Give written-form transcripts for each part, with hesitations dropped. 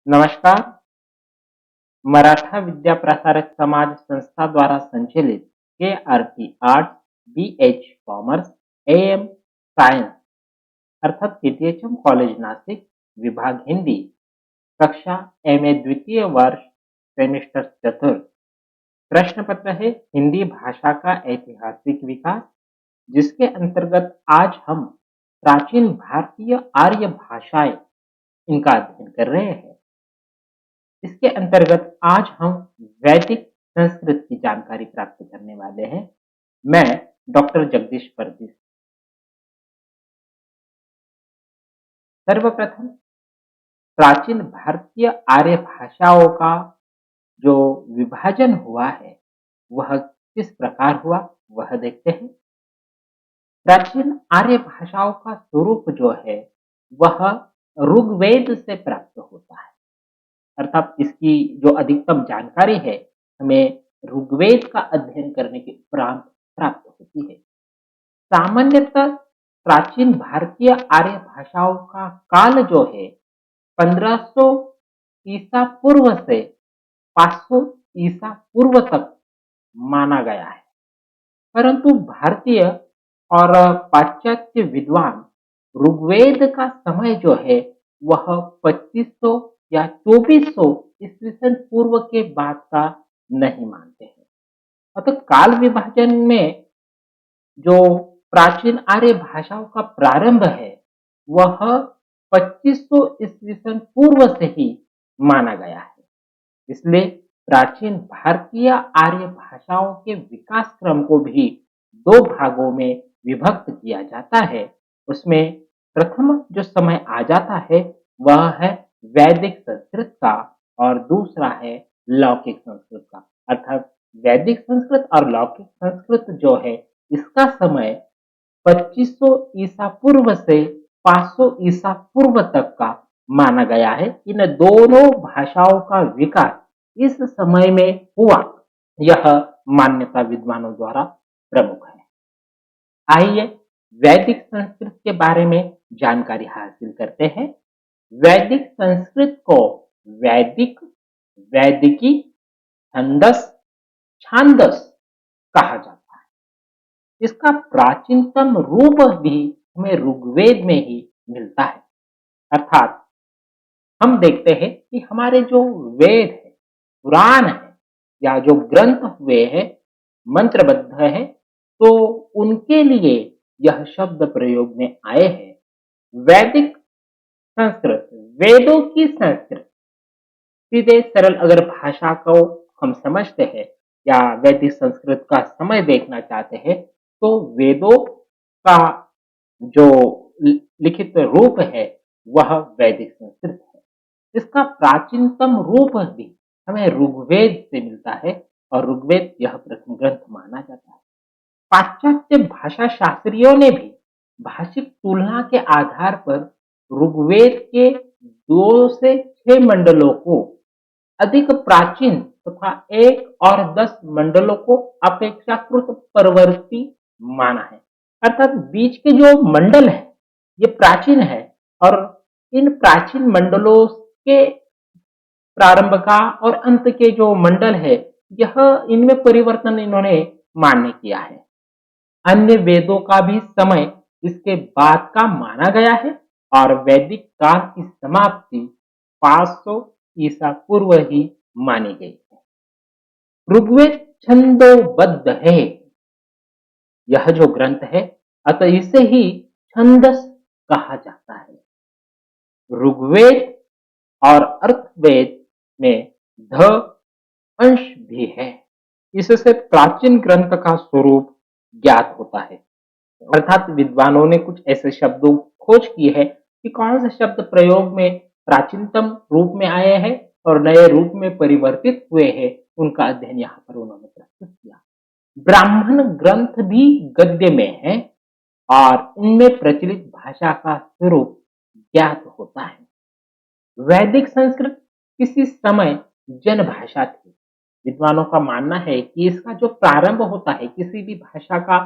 नमस्कार। मराठा विद्या प्रसारक समाज संस्था द्वारा संचालित KRP arts, BH commerce, AM science अर्थात KTHM कॉलेज नासिक, विभाग हिंदी, कक्षा MA द्वितीय वर्ष, सेमेस्टर चतुर्थ। प्रश्न पत्र है हिंदी भाषा का ऐतिहासिक विकास, जिसके अंतर्गत आज हम प्राचीन भारतीय आर्य भाषाएं इनका अध्ययन कर रहे हैं। इसके अंतर्गत आज हम वैदिक संस्कृत की जानकारी प्राप्त करने वाले हैं। मैं डॉक्टर जगदीश परदेश। सर्वप्रथम प्राचीन भारतीय आर्य भाषाओं का जो विभाजन हुआ है वह किस प्रकार हुआ वह देखते हैं। प्राचीन आर्य भाषाओं का स्वरूप जो है वह ऋग्वेद से प्राप्त होता है, अर्थात इसकी जो अधिकतम जानकारी है हमें ऋग्वेद का अध्ययन करने के उपरांत प्राप्त होती है। सामान्यतः प्राचीन भारतीय आर्य भाषाओं का काल जो है 1500 ईसा पूर्व से 500 ईसा पूर्व तक माना गया है, परंतु भारतीय और पाश्चात्य विद्वान ऋग्वेद का समय जो है वह 2500 या 2400 ईस्वी सन पूर्व के बाद का नहीं मानते हैं। अतः काल विभाजन में जो प्राचीन आर्य भाषाओं का प्रारंभ है वह 2500 ईस्वी सन पूर्व से ही माना गया है। इसलिए प्राचीन भारतीय आर्य भाषाओं के विकास क्रम को भी दो भागों में विभक्त किया जाता है। उसमें प्रथम जो समय आ जाता है वह है वैदिक संस्कृत का और दूसरा है लौकिक संस्कृत का। अर्थात वैदिक संस्कृत और लौकिक संस्कृत जो है इसका समय 2500 ईसा पूर्व से 500 ईसा पूर्व तक का माना गया है। इन दोनों भाषाओं का विकास इस समय में हुआ, यह मान्यता विद्वानों द्वारा प्रमुख है। आइए वैदिक संस्कृत के बारे में जानकारी हासिल करते हैं। वैदिक संस्कृत को वैदिक, वैदिकी, छंदस, छांदस कहा जाता है। इसका प्राचीनतम रूप भी हमें ऋग्वेद में ही मिलता है। अर्थात हम देखते हैं कि हमारे जो वेद है, पुराण है या जो ग्रंथ हुए हैं, मंत्रबद्ध है, तो उनके लिए यह शब्द प्रयोग में आए हैं। वैदिक संस्कृत, वेदों की संस्कृत। सीधे सरल अगर भाषा को हम समझते हैं या वैदिक संस्कृत का समय देखना चाहते हैं तो वेदों का जो लिखित रूप है वह वैदिक संस्कृत है। इसका प्राचीनतम रूप भी हमें ऋग्वेद से मिलता है और ऋग्वेद यह प्रथम ग्रंथ माना जाता है। पाश्चात्य भाषा शास्त्रियों ने भी भाषिक तुलना के आधार पर ऋग्वेद के 2 से 6 मंडलों को अधिक प्राचीन तथा 1 और 10 मंडलों को अपेक्षाकृत परवर्ती माना है। अर्थात बीच के जो मंडल है ये प्राचीन है और इन प्राचीन मंडलों के प्रारंभ का और अंत के जो मंडल है यह इनमें परिवर्तन इन्होंने मान्य किया है। अन्य वेदों का भी समय इसके बाद का माना गया है और वैदिक काल की समाप्ति 500 ईसा पूर्व ही मानी गई है। ऋग्वेद छंदोबद्ध है यह जो ग्रंथ है, अतः इसे ही छंदस कहा जाता है। ऋग्वेद और अर्थवेद में ध अंश भी है। इससे प्राचीन ग्रंथ का स्वरूप ज्ञात होता है। अर्थात विद्वानों ने कुछ ऐसे शब्दों खोज की है कि कौन से शब्द प्रयोग में प्राचीनतम रूप में आए हैं और नए रूप में परिवर्तित हुए हैं, उनका अध्ययन यहाँ पर उन्होंने प्रस्तुत किया। ब्राह्मण ग्रंथ भी गद्य में है और इनमें प्रचलित भाषा का स्वरूप ज्ञात होता है। वैदिक संस्कृत किसी समय जन भाषा थी। विद्वानों का मानना है कि इसका जो प्रारंभ होता है किसी भी भाषा का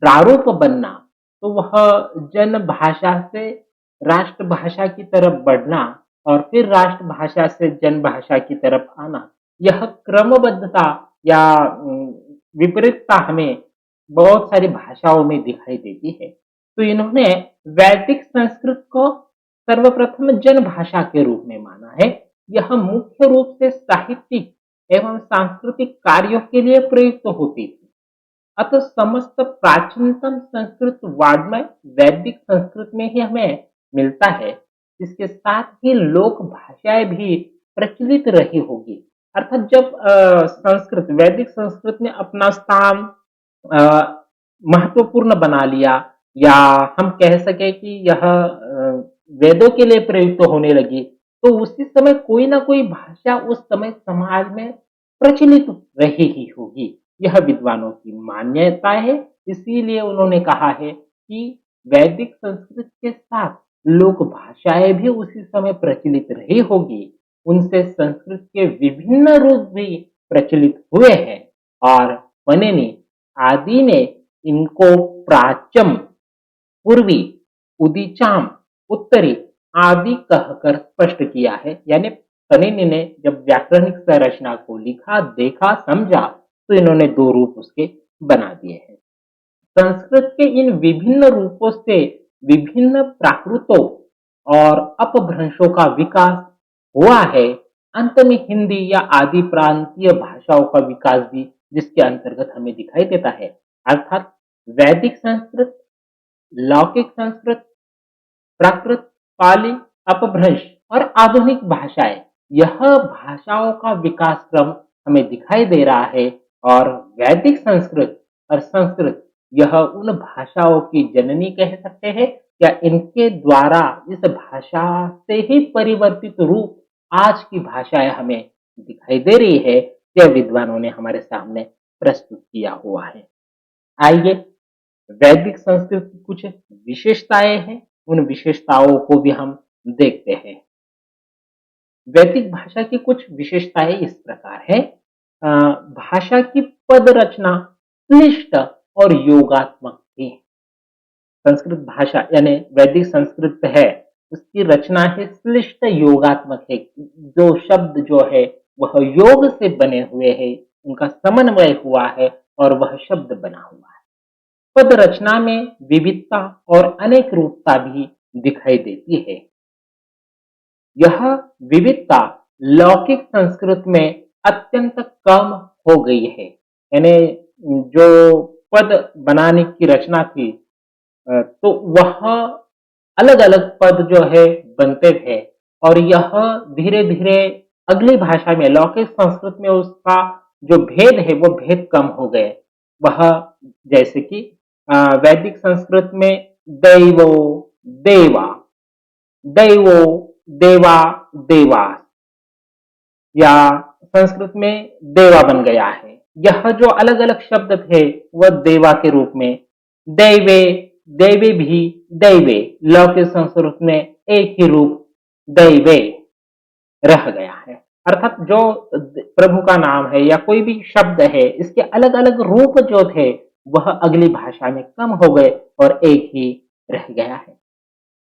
प्रारूप बनना, तो वह जन भाषा से राष्ट्र भाषा की तरफ बढ़ना और फिर राष्ट्रभाषा से जनभाषा की तरफ आना, यह क्रमबद्धता या विपरीतता हमें बहुत सारी भाषाओं में दिखाई देती है। तो इन्होंने वैदिक संस्कृत को सर्वप्रथम जनभाषा के रूप में माना है। यह मुख्य रूप से साहित्यिक एवं सांस्कृतिक कार्यों के लिए प्रयुक्त होती थी। अतः समस्त प्राचीनतम संस्कृत वाङ्मय वैदिक संस्कृत में ही हमें मिलता है। इसके साथ ही लोक भाषाएं भी प्रचलित रही होगी। अर्थात जब संस्कृत वैदिक संस्कृत ने अपना स्थान अ, महत्वपूर्ण बना लिया, या हम कह सके कि यह वेदों के लिए प्रयुक्त होने लगी, तो उसी समय कोई ना कोई भाषा उस समय समाज में प्रचलित रही ही होगी। यह विद्वानों की मान्यता है। इसीलिए उन्होंने कहा है कि वैदिक संस्कृत के साथ लोक भाषाएं भी उसी समय प्रचलित रही होगी। उनसे संस्कृत के विभिन्न रूप भी प्रचलित हुए हैं, और पनिनी आदि ने इनको प्राचम, पूर्वी, उदीचाम, उत्तरी आदि कहकर स्पष्ट किया है। यानी पनिनी ने जब व्याकरणिक संरचना को लिखा, देखा, समझा, तो इन्होंने दो रूप उसके बना दिए हैं। संस्कृत के इन विभिन्न रूपों से विभिन्न प्राकृतों और अपभ्रंशों का विकास हुआ है। अंत में हिंदी या आदि प्रांतीय भाषाओं का विकास भी जिसके अंतर्गत हमें दिखाई देता है। अर्थात वैदिक संस्कृत, लौकिक संस्कृत, प्राकृत, पाली, अपभ्रंश और आधुनिक भाषाएं, यह भाषाओं का विकास क्रम हमें दिखाई दे रहा है। और वैदिक संस्कृत और संस्कृत, यह उन भाषाओं की जननी कह सकते हैं, या इनके द्वारा इस भाषा से ही परिवर्तित रूप आज की भाषाएं हमें दिखाई दे रही है। यह विद्वानों ने हमारे सामने प्रस्तुत किया हुआ है। आइए वैदिक संस्कृत की कुछ विशेषताएं हैं, उन विशेषताओं को भी हम देखते हैं। वैदिक भाषा की कुछ विशेषताएं इस प्रकार है। भाषा की पद रचना क्लिष्ट और योगात्मक थी। संस्कृत भाषा यानी वैदिक संस्कृत है, उसकी रचना है श्लिष्ट योगात्मक है। जो शब्द जो है वह योग से बने हुए हैं, उनका समन्वय हुआ है और वह शब्द बना हुआ है। पद रचना में विविधता और अनेक रूपता भी दिखाई देती है। यह विविधता लौकिक संस्कृत में अत्यंत कम हो गई है। यानी जो पद बनाने की रचना थी, तो वह अलग अलग पद जो है बनते थे, और यह धीरे धीरे अगली भाषा में लौकिक संस्कृत में उसका जो भेद है वो भेद कम हो गए। वह जैसे कि वैदिक संस्कृत में दैवो, देवा, दैवो, देवा, देवास, या संस्कृत में देवा बन गया है। यह जो अलग अलग शब्द थे वह देवा के रूप में, दैवे, दैवे भी, दैवे, लौकिक संस्कृत में एक ही रूप दैवे रह गया है। अर्थात जो प्रभु का नाम है या कोई भी शब्द है, इसके अलग अलग रूप जो थे वह अगली भाषा में कम हो गए और एक ही रह गया है।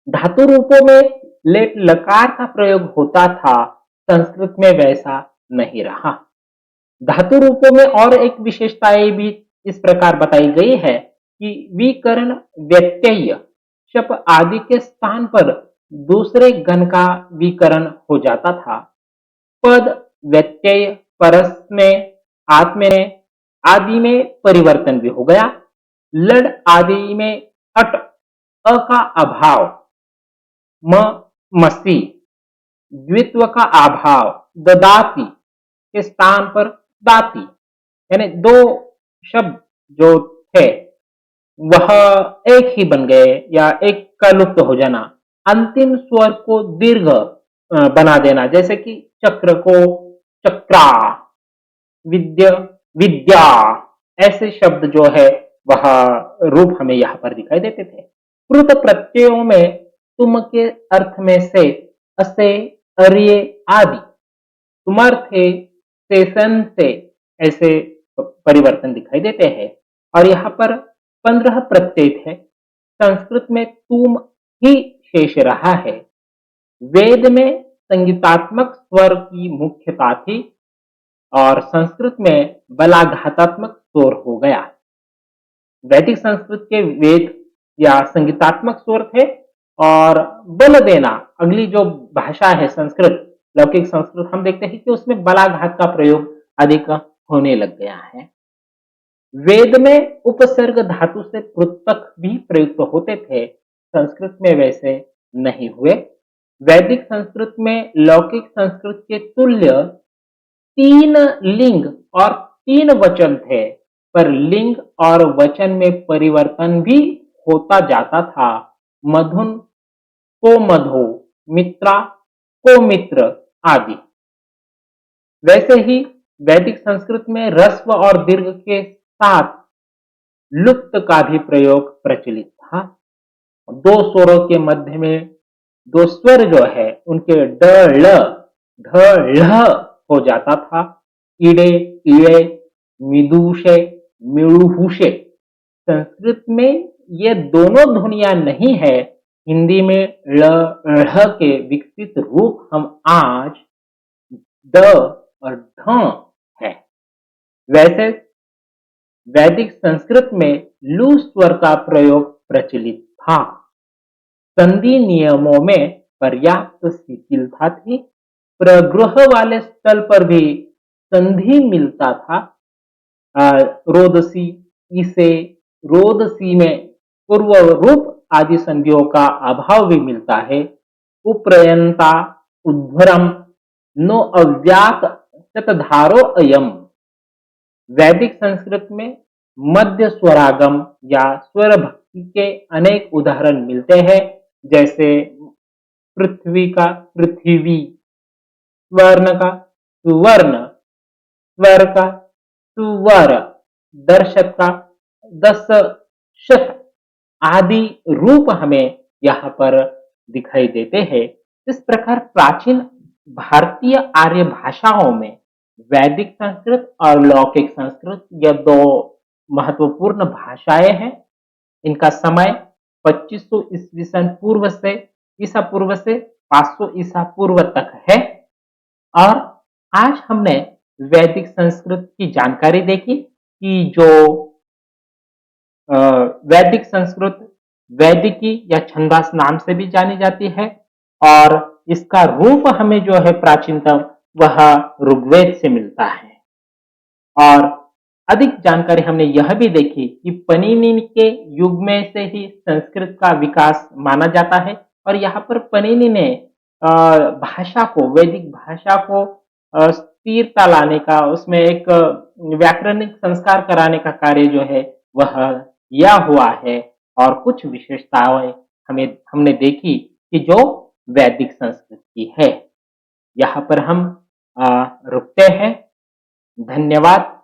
धातु रूपों में लेट लकार का प्रयोग होता था, संस्कृत में वैसा नहीं रहा। धातु रूपों में और एक विशेषताएं भी इस प्रकार बताई गई है कि विकर्ण व्यत्यय शप आदि के स्थान पर दूसरे गण का विकरण हो जाता था। पद व्यत्यय परस में, आत्म में आदि में परिवर्तन भी हो गया। लड आदि में अट, अ का अभाव, म, मसी, द्वित्व का अभाव, ददाती के स्थान पर दाती, यानी दो शब्द जो थे वह एक ही बन गए, या एक का लुप्त हो जाना। अंतिम स्वर को दीर्घ बना देना, जैसे कि चक्र को चक्रा, विद्या, विद्या, ऐसे शब्द जो है वह रूप हमें यहाँ पर दिखाई देते थे। कृत प्रत्ययों में तुम के अर्थ में से, असे, अर्य आदि, तुमर्थे, सेसन से, ऐसे परिवर्तन दिखाई देते हैं। और यहाँ पर 15 प्रत्यय है। संस्कृत में तुम ही शेष रहा है। वेद में संगीतात्मक स्वर की मुख्यता थी और संस्कृत में बलाघातात्मक स्वर हो गया। वैदिक संस्कृत के वेद या संगीतात्मक स्वर थे और बल देना, अगली जो भाषा है संस्कृत, लौकिक संस्कृत, हम देखते हैं कि उसमें बलाघात का प्रयोग अधिक होने लग गया है। वेद में उपसर्ग धातु से पृथक भी प्रयुक्त होते थे, संस्कृत में वैसे नहीं हुए। वैदिक संस्कृत में लौकिक संस्कृत के तुल्य 3 लिंग और 3 वचन थे, पर लिंग और वचन में परिवर्तन भी होता जाता था। मधुन को मधो, मित्रा को मित्र आदि। वैसे ही वैदिक संस्कृत में ह्रस्व और दीर्घ के साथ लुप्त का भी प्रयोग प्रचलित था। 2 स्वरों के मध्य में 2 स्वर जो है उनके ड ल ढ ढ हो जाता था। इड़े इड़े, मिदुषे मिड़ुहुषे। संस्कृत में ये दोनों ध्वनियां नहीं है। हिंदी में ळ ढ़ के विकसित रूप हम आज ड और ढ है। वैसे वैदिक संस्कृत में लू स्वर का प्रयोग प्रचलित था। संधि नियमों में पर्याप्त शिथिलता थी। प्रगृह वाले स्थल पर भी संधि मिलता था। रोदसी, इसे, रोदसी में पूर्व रूप आदि संधियों का अभाव भी मिलता है। उप्रयंता, उद्धरम, नो अव्याक शतधारो अयम। वैदिक संस्कृत में मध्य स्वरागम या स्वर भक्ति के अनेक उदाहरण मिलते हैं, जैसे पृथ्वी का पृथ्वी, स्वर्ण का सुवर्ण, स्वर का सुवर, दर्शक का दशशत आदि रूप हमें यहाँ पर दिखाई देते हैं। इस प्रकार प्राचीन भारतीय आर्य भाषाओं में वैदिक संस्कृत और लौकिक संस्कृत यह 2 महत्वपूर्ण भाषाएं हैं। इनका समय 2500 ईसा पूर्व से 500 ईसा पूर्व तक है। और आज हमने वैदिक संस्कृत की जानकारी देखी कि जो वैदिक संस्कृत वैदिकी या छंदास नाम से भी जानी जाती है और इसका रूप हमें जो है प्राचीनतम वह ऋग्वेद से मिलता है। और अधिक जानकारी हमने यह भी देखी कि पनीनी के युग में से ही संस्कृत का विकास माना जाता है और यहाँ पर पनीनी ने भाषा को, वैदिक भाषा को स्थिरता लाने का, उसमें एक व्याकरणिक संस्कार कराने का कार्य जो है वह किया हुआ है। और कुछ विशेषताएं हमने देखी कि जो वैदिक संस्कृत की है। यहाँ पर हम रुकते हैं। धन्यवाद।